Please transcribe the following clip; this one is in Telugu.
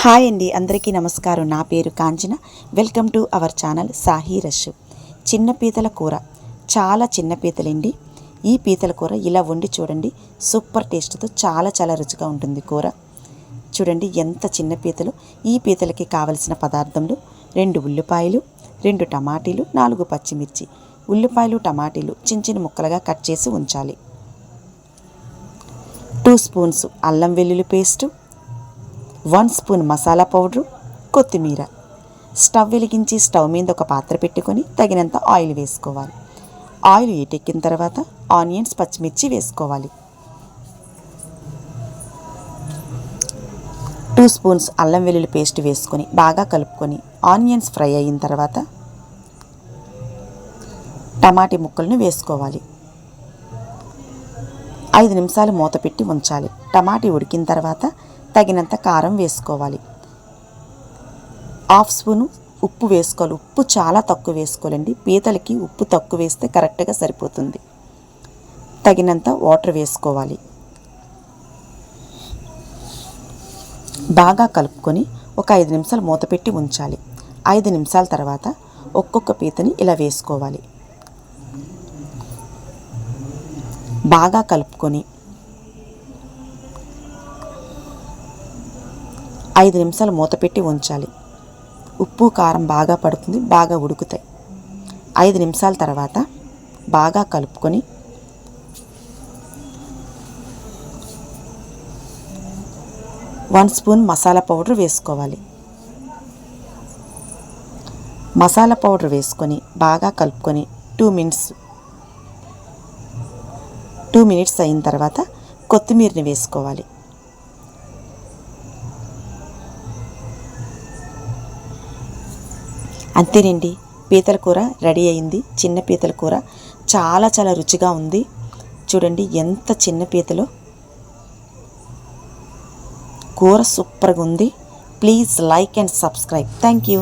హాయ్ అండి, అందరికీ నమస్కారం. నా పేరు Kanchana. Welcome to our channel సాహి రష్. చిన్న పీతల కూర, చాలా చిన్న పీతలండి. ఈ పీతల కూర ఇలా వండి చూడండి, సూపర్ టేస్ట్తో చాలా రుచిగా ఉంటుంది కూర. చూడండి ఎంత చిన్న పీతలు. ఈ పీతలకి కావలసిన పదార్థములు: 2 ఉల్లిపాయలు, 2 టమాటీలు, 4 పచ్చిమిర్చి. ఉల్లిపాయలు టమాటీలు చిన్న ముక్కలుగా కట్ చేసి ఉంచాలి. 2 స్పూన్స్ అల్లం వెల్లుల్లి పేస్టు, 1 స్పూన్ మసాలా పౌడరు, కొత్తిమీర. స్టవ్ వెలిగించి స్టవ్ మీద ఒక పాత్ర పెట్టుకొని తగినంత ఆయిల్ వేసుకోవాలి. ఆయిల్ హీటెక్కిన తర్వాత ఆనియన్స్, పచ్చిమిర్చి వేసుకోవాలి. 2 స్పూన్స్ అల్లం వెల్లుల్లి పేస్ట్ వేసుకొని బాగా కలుపుకొని ఆనియన్స్ ఫ్రై అయిన తర్వాత టమాటీ ముక్కలను వేసుకోవాలి. 5 నిమిషాలు మూత పెట్టి ఉంచాలి. టమాటీ ఉడికిన తర్వాత తగినంత కారం వేసుకోవాలి. 1/2 స్పూను ఉప్పు వేసుకోవాలి. ఉప్పు చాలా తక్కువ వేసుకోవాలండి. పీతలకి ఉప్పు తక్కువ వేస్తే కరెక్ట్గా సరిపోతుంది. తగినంత వాటర్ వేసుకోవాలి. బాగా కలుపుకొని ఒక 5 నిమిషాలు మూత పెట్టి ఉంచాలి. 5 నిమిషాల తర్వాత ఒక్కొక్క పీతని ఇలా వేసుకోవాలి. బాగా కలుపుకొని 5 నిమిషాలు మూత పెట్టి ఉంచాలి. ఉప్పు కారం బాగా పడుతుంది, బాగా ఉడుకుతాయి. 5 నిమిషాల తర్వాత బాగా కలుపుకొని వన్ స్పూన్ మసాలా పౌడర్ వేసుకోవాలి. మసాలా పౌడర్ వేసుకొని బాగా కలుపుకొని 2 మినిట్స్ అయిన తర్వాత కొత్తిమీరని వేసుకోవాలి. అంతేనండి, పీతల కూర రెడీ అయింది. చిన్న పీతల కూర చాలా రుచిగా ఉంది. చూడండి ఎంత చిన్న పీతలో. కూర సూపర్గా ఉంది. Please like and subscribe. Thank you.